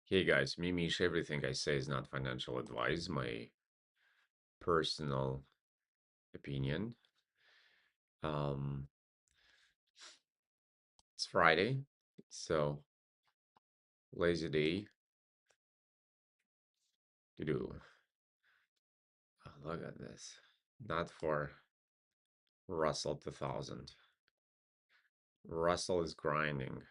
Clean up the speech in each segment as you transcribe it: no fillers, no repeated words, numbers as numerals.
Hey guys, Mimish, everything I say is not financial advice, my personal opinion. Um, it's Friday, so lazy day to do. Oh, look at this. Not for Russell 2000. Russell is grinding.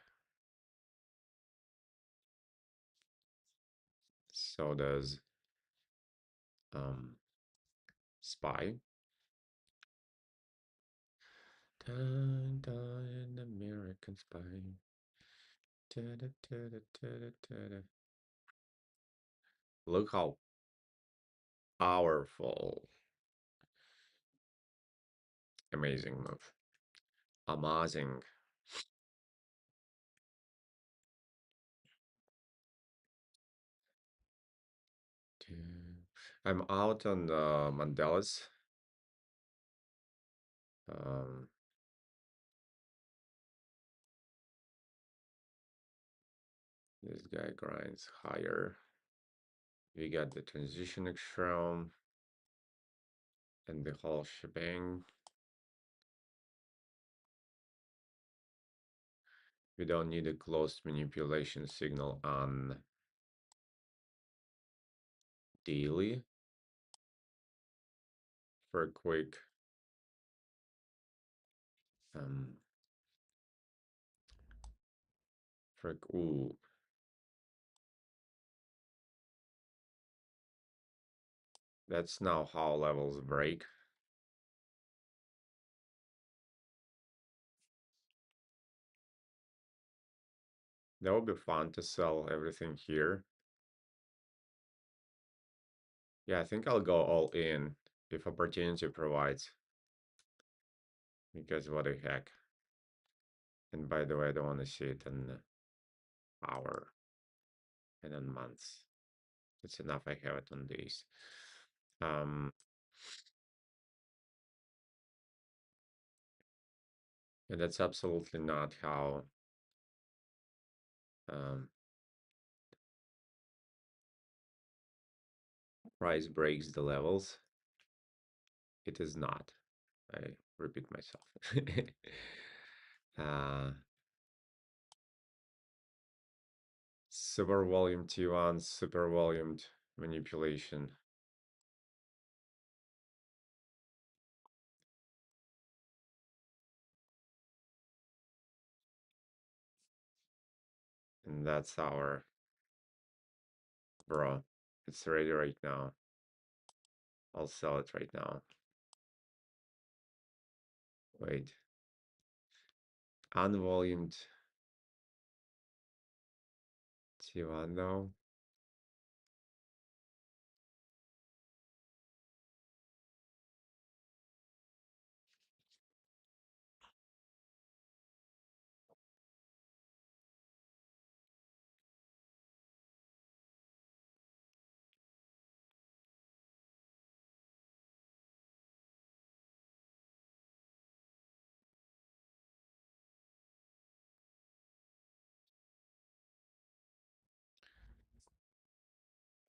So does um Spy. Dun, dun, American Spy. Da-da, da-da, da-da, da-da. Look how powerful. Amazing move. Amazing. I'm out on the Mandelas. Um, this guy grinds higher. We got the transition extreme and the whole shebang. We don't need a closed manipulation signal on daily for a quick um ooh. That's now how levels break. That would be fun to sell everything here. Yeah, I think I'll go all in if opportunity provides. Because what the heck. And by the way, I don't want to see it in hour and in months. It's enough I have it on days. Um, and that's absolutely not how um, price breaks the levels. It is not. I repeat myself. uh, Super volume T1, super volumed manipulation. And that's our bro. It's ready right now. I'll sell it right now. Wait. Unvolumed T1 though.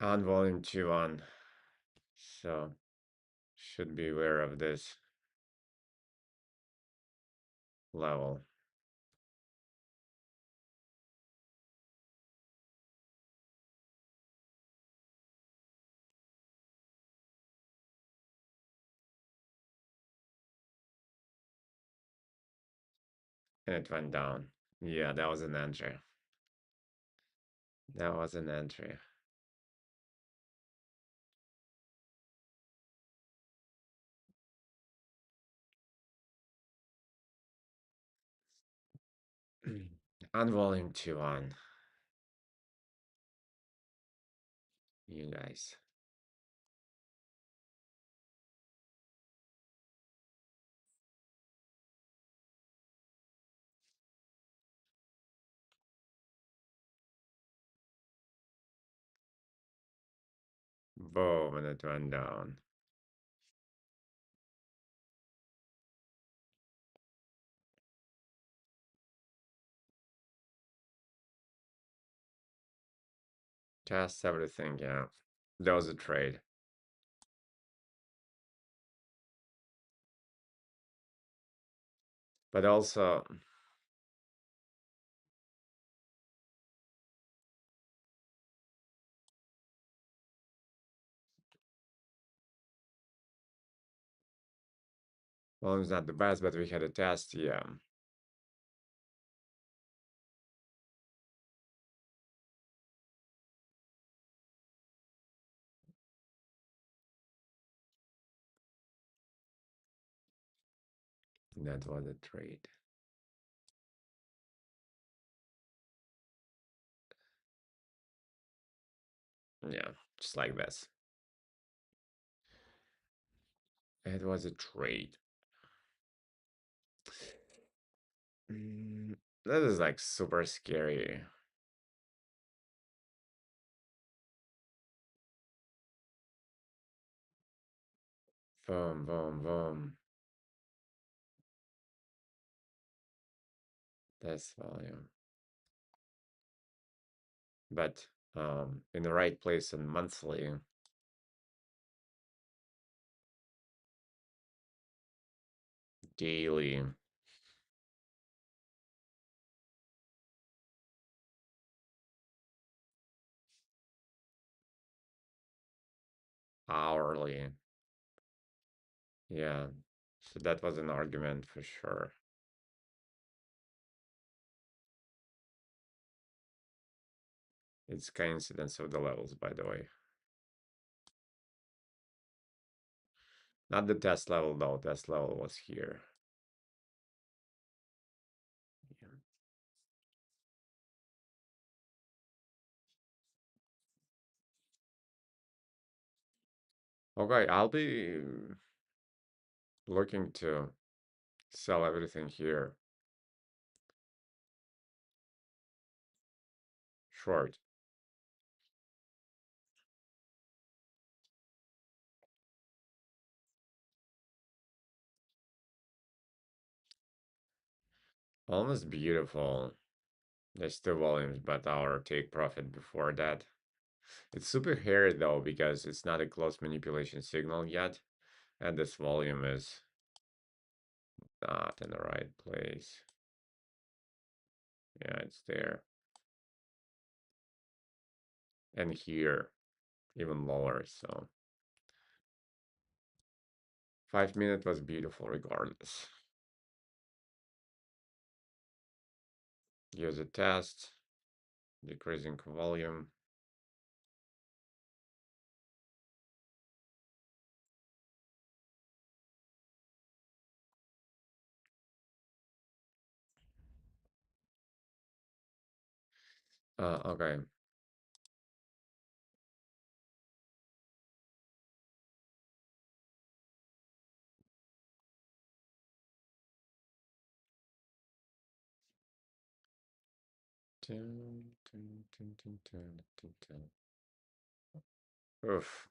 Unvolumed T1. So should be aware of this level. And it went down. Yeah, that was an entry. That was an entry. On volume 2 on. You guys. Boom, and it went down. Test everything, yeah. That was a trade. But also, well, it's not the best, but we had a test, yeah. That was a trade. Yeah, just like this. It was a trade. Mm, that is like super scary. Boom, boom, boom. This volume. But in the right place and monthly, daily, hourly. Yeah. So that was an argument for sure. It's coincidence of the levels, by the way. Not the test level though. Test level was here. Yeah. Okay, I'll be looking to sell everything here. Short. Almost beautiful. There's two volumes, but our take profit before that. It's super hairy though, because it's not a close manipulation signal yet. And this volume is not in the right place. Yeah, it's there. And here, even lower, so 5 minute was beautiful regardless. Use a test, decreasing volume. Okay. Dun, dun, dun, dun, dun, dun, dun. Oof.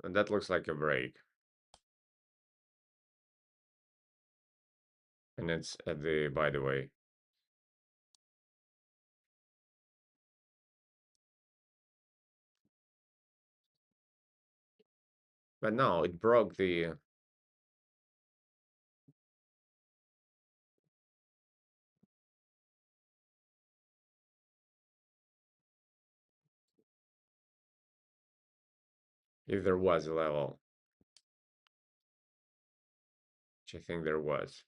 And that looks like a break. And it's at the, by the way. But no, it broke the, if there was a level, which I think there was.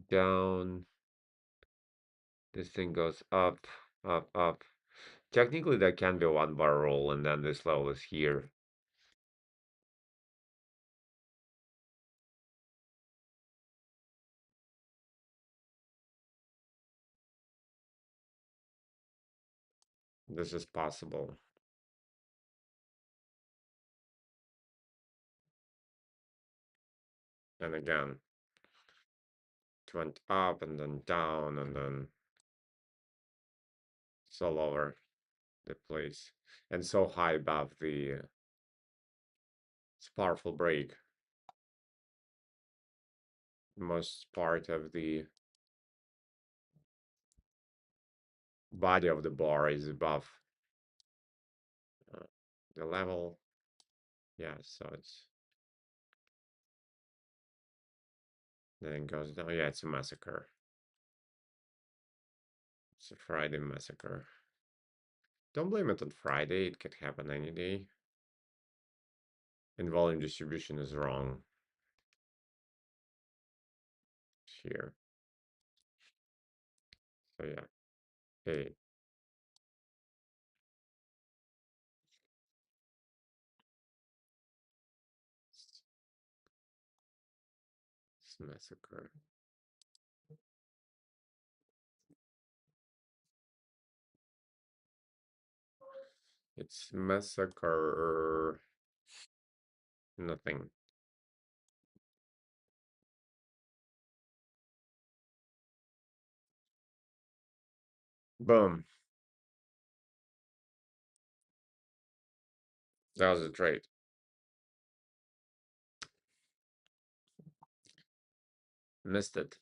Down, this thing goes up, up, up. Technically, that can be a 1 bar roll, and then this level is here. This is possible. And again, it went up and then down, and then it's all over the place. And so high above the It's a powerful break. Most part of the body of the bar is above uh, the level. Yeah, so it's then it goes down. Yeah, it's a massacre. It's a Friday massacre. Don't blame it on Friday. It could happen any day. And volume distribution is wrong here. So yeah, hey, it's massacre. It's massacre. Nothing. Boom. That was a trade. Missed it.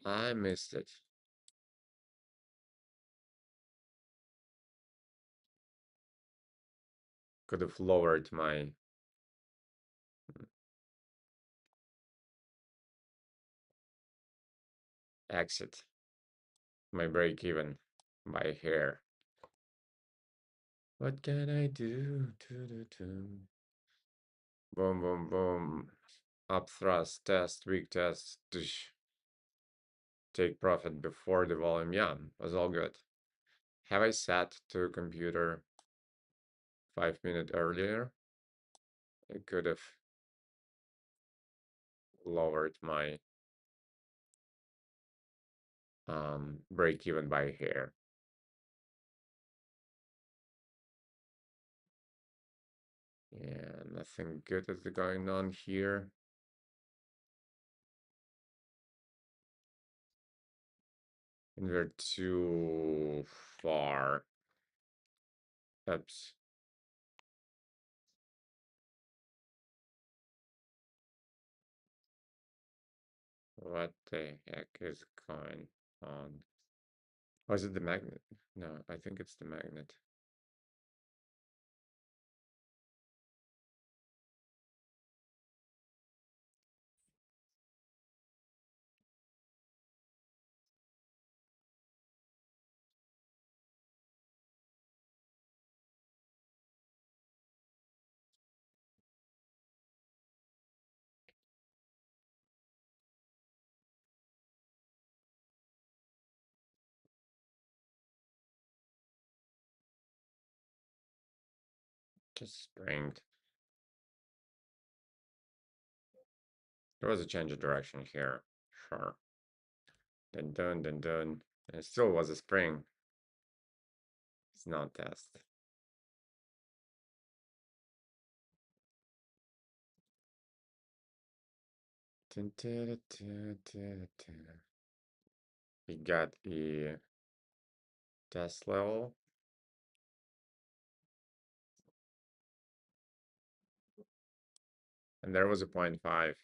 I missed it. Could have lowered my exit, my break even by a hair. What can I do? Boom, boom, boom. Up thrust, test, weak test. Take profit before the volume. Yeah, was all good. Have I set to computer 5 minutes earlier? I could have lowered my break even by a hair. Yeah, nothing good is going on here. And we're too far. Oops. What the heck is going on? Oh, is it the magnet? No, I think it's the magnet. Just springed. There was a change of direction here. Sure. Dun dun dun dun. And it still was a spring. It's not test. Dun, dun, dun, dun, dun. We got a test level. And there was a 0.5.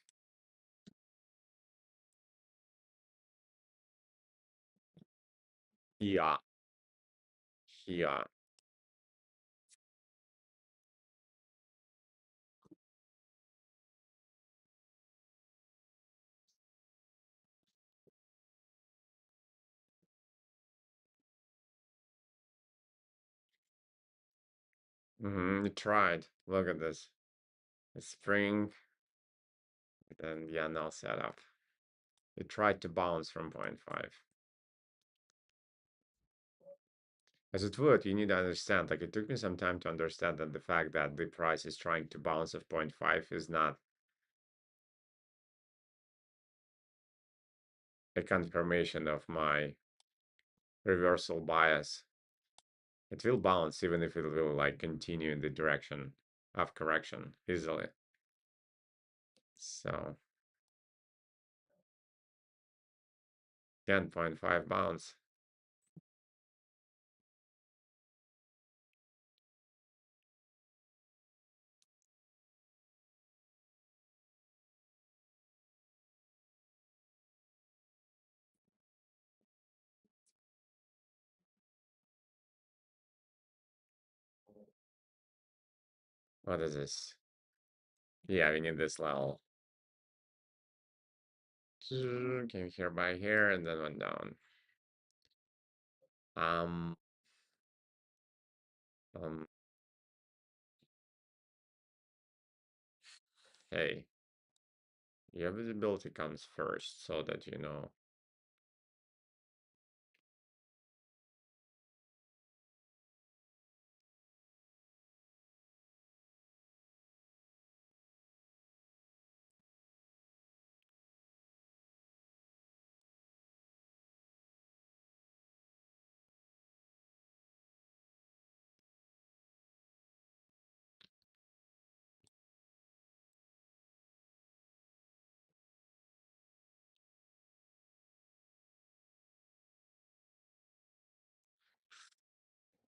Yeah. Yeah. It tried. Look at this. A spring. Then yeah, now set up. It tried to bounce from 0.5. As it would, you need to understand, like it took me some time to understand that the fact that the price is trying to bounce of 0.5 is not a confirmation of my reversal bias. It will bounce even if it will like continue in the direction of correction easily. So 10.5 bounce. What is this? Yeah, we need this level. Came here by here and then went down. Um, um, hey, your visibility comes first so that you know.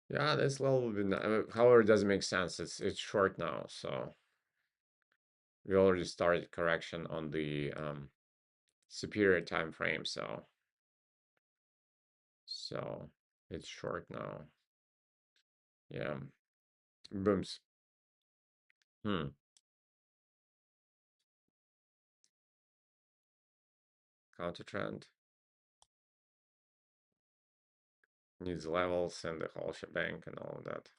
Yeah, this level will be however, it doesn't make sense. It's short now, so we already started correction on the superior time frame, so it's short now. Yeah. Booms. Hmm. Counter trend. Needs levels and the whole shebang and all of that.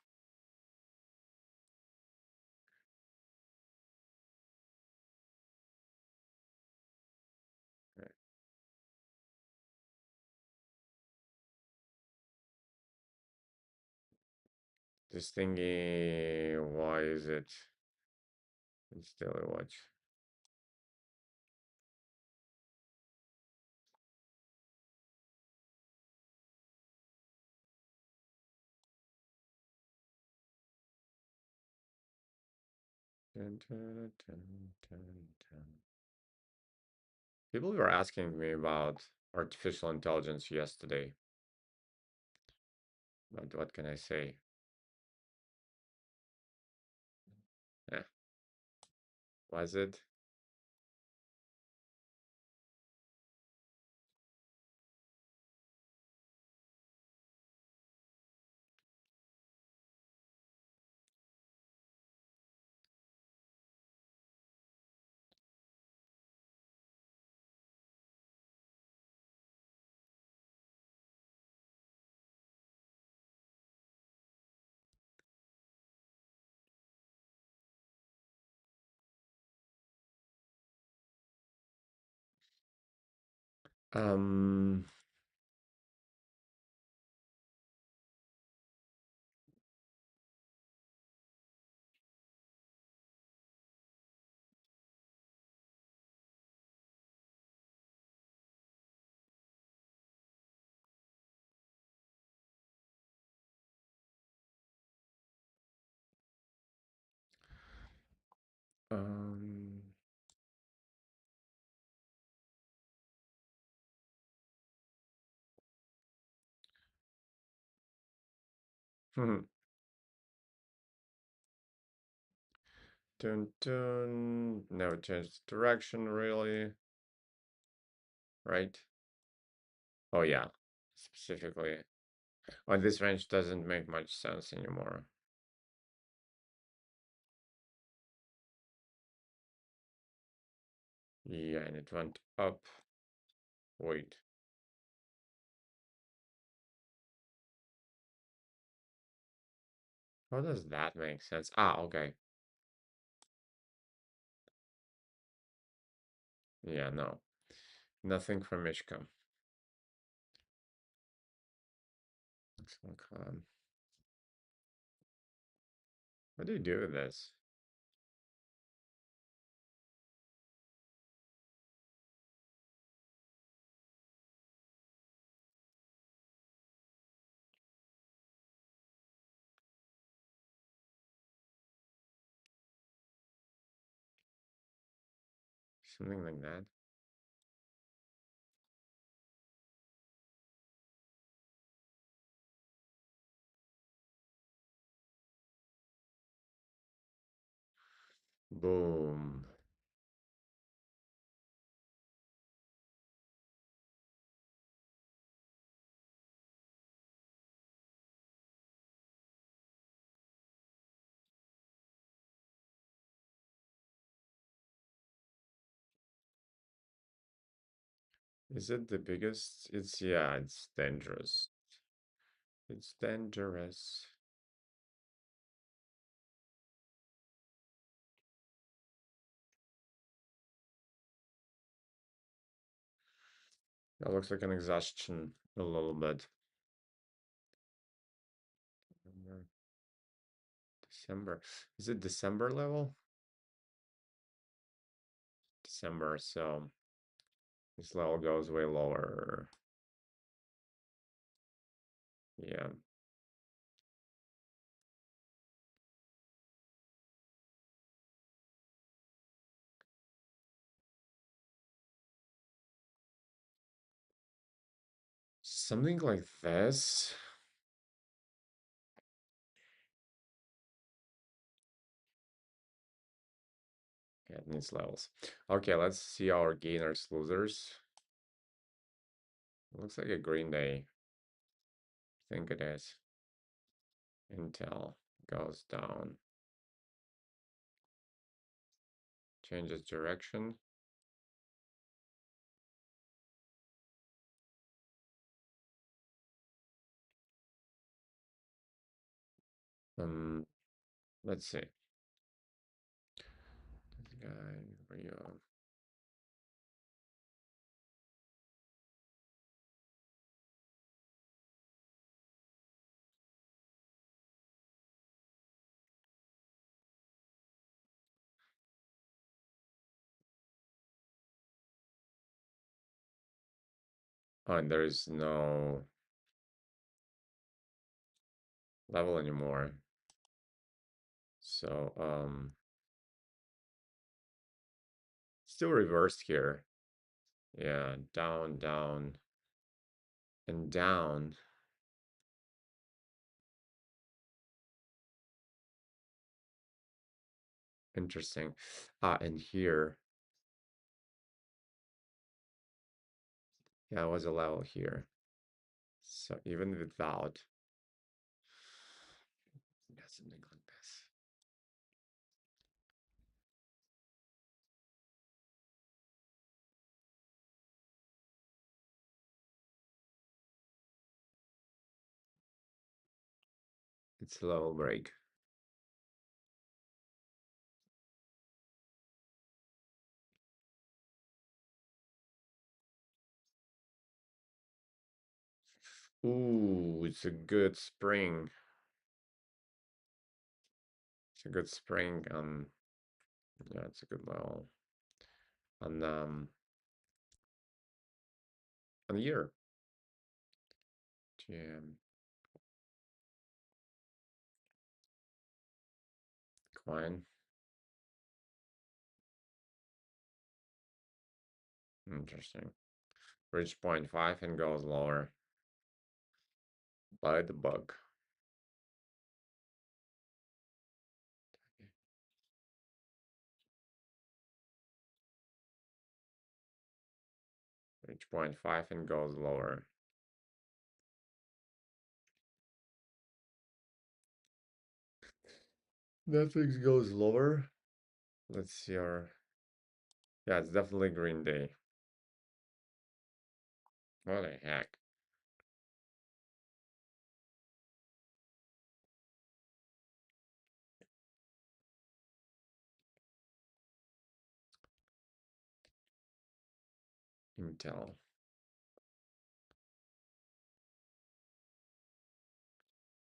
Right. This thingy, why is it? It's still a watch. Dun, dun, dun, dun, dun. People were asking me about artificial intelligence yesterday, but what can I say? Eh, was it? Um, um, dun dun. Never changed direction really, right? Oh yeah, specifically. Oh, this range doesn't make much sense anymore. Yeah, and it went up. Wait. How does that make sense? Ah, okay. Yeah, no. Nothing from Mishka. Excellent. What do you do with this? Something like that. Boom. Is it the biggest? It's, yeah, it's dangerous. It's dangerous. That looks like an exhaustion a little bit. November, December. Is it December level? December, so this level goes way lower. Yeah. Something like this. Yeah, it needs levels. Okay, let's see our gainers, losers. It looks like a green day. I think it is. Intel goes down. Changes direction. Um, let's see. This guy, Rio. Oh, and there is no level anymore. So, still reversed here. Yeah, down, down, and down. Interesting. Ah, and here, yeah, it was a level here. So even without, yeah, something like this. It's a level break. Ooh, it's a good spring. It's a good spring. Yeah, it's a good level. On the year. GM coin. Interesting. Reach 0.5 and goes lower. By the bug. Reach 0.5 and goes lower. Netflix goes lower. Let's see our. Yeah, it's definitely Green Day. What the heck? Intel.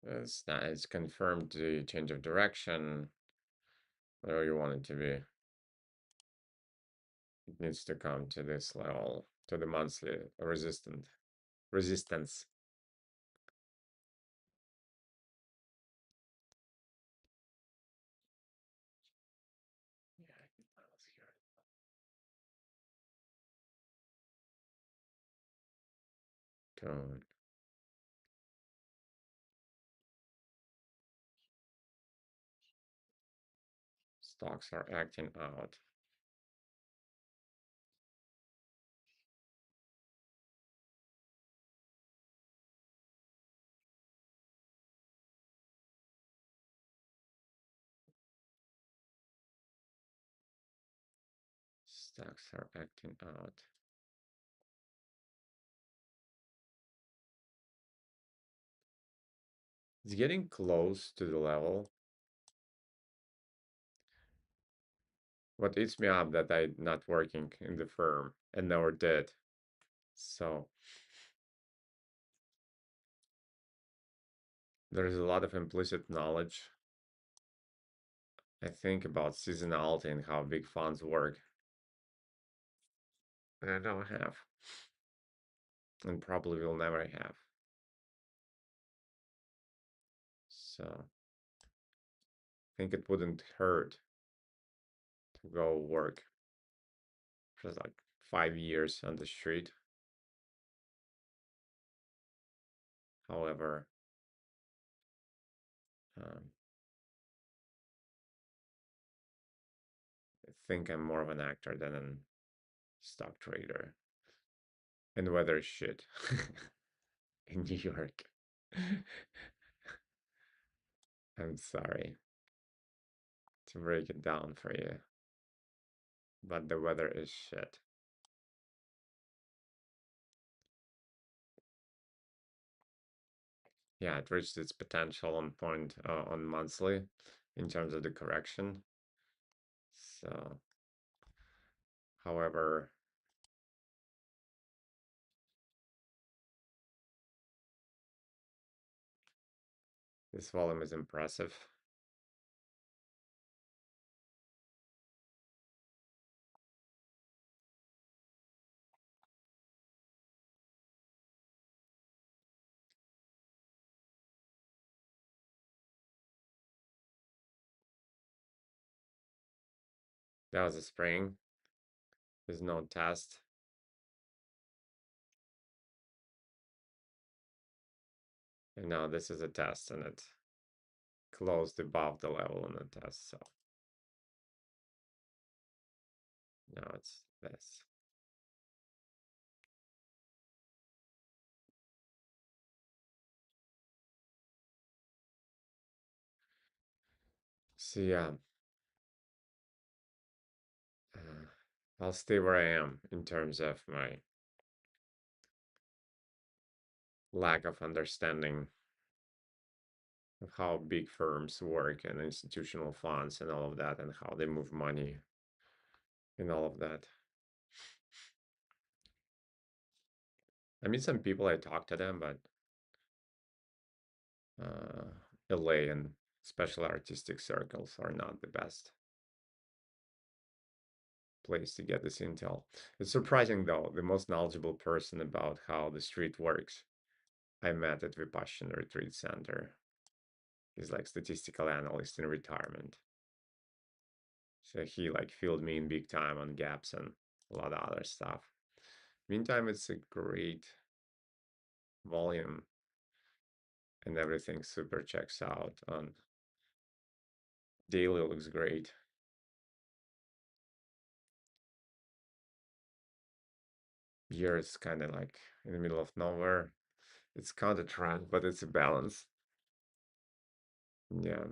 It's not. It's confirmed the change of direction. Whatever you want it to be. It needs to come to this level, to the monthly resistance. Yeah, I can here. Tone. Stocks are acting out. Stocks are acting out. It's getting close to the level. What eats me up that I'm not working in the firm and never did. So there's a lot of implicit knowledge, I think, about seasonality and how big funds work. And I don't have, and probably will never have. So I think it wouldn't hurt to go work for like 5 years on the street. However, um, I think I'm more of an actor than a stock trader. And weather is shit in New York. I'm sorry to break it down for you, but the weather is shit. Yeah, it reached its potential on point on monthly in terms of the correction. So, however, this volume is impressive. That was a spring. There's no test. And now this is a test and it closed above the level on the test. So now it's this. So yeah, I'll stay where I am in terms of my lack of understanding of how big firms work and institutional funds and all of that and how they move money and all of that. I meet some people, I talk to them, but LA and special artistic circles are not the best place to get this intel. It's surprising though, the most knowledgeable person about how the street works I met at Vipassana Retreat Center. He's like statistical analyst in retirement. So he like filled me in big time on gaps and a lot of other stuff. Meantime, it's a great volume and everything super checks out on daily looks great. Year is kind of like in the middle of nowhere. It's counter trend, but it's a balance. Yeah,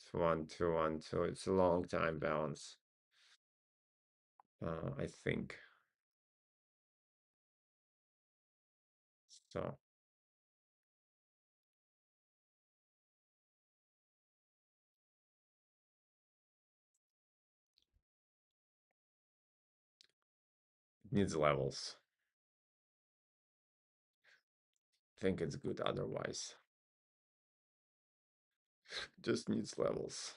it's 1 2 1 2. It's a long time balance. I think so. It needs levels. I think it's good otherwise. Just needs levels.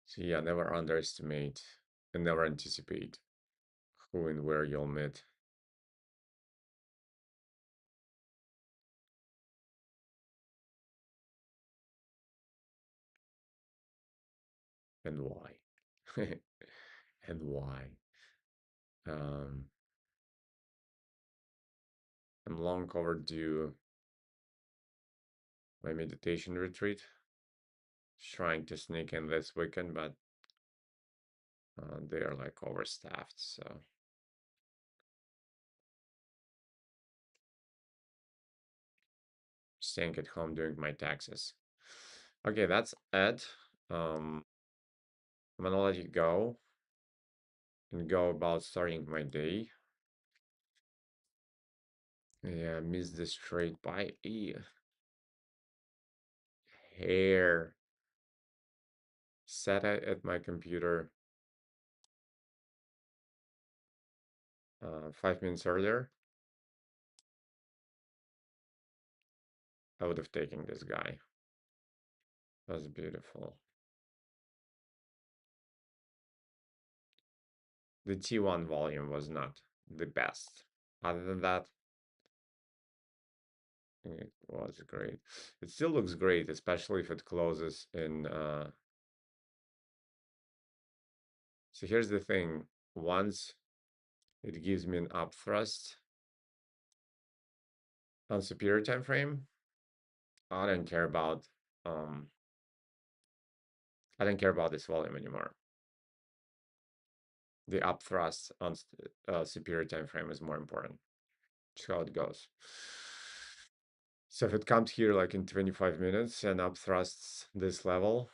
So yeah, never underestimate and never anticipate who and where you'll meet and why. And why. Um, I'm long overdue my meditation retreat. Trying to sneak in this weekend, but they are like overstaffed. So staying at home doing my taxes. Okay, that's it. Um, I'm gonna let you go and go about starting my day. Yeah, missed the straight by hair. Sat at my computer 5 minutes earlier. I would have taken this guy. That's beautiful. The T1 volume was not the best. Other than that, it was great. It still looks great, especially if it closes in. So here's the thing. Once it gives me an up thrust on superior time frame, I don't care about um I don't care about this volume anymore. The up thrust on superior time frame is more important. Just how it goes. So if it comes here like in 25 minutes and up thrusts this level,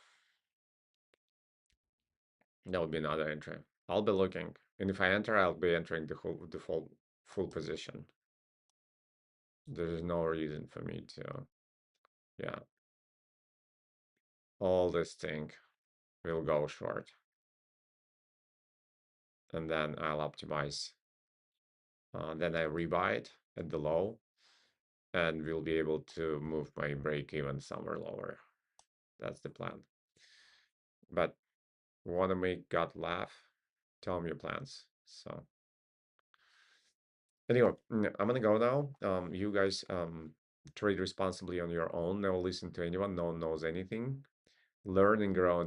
that would be another entry. I'll be looking, and if I enter, I'll be entering the full position. There's no reason for me to, yeah. All this thing will go short, and then I'll optimize. Then I rebuy it at the low, and we'll be able to move my break even somewhere lower. That's the plan. But want to make God laugh? Tell me your plans. So anyway, I'm gonna go now. You guys trade responsibly on your own. Never listen to anyone. No one knows anything. Learn and grow in the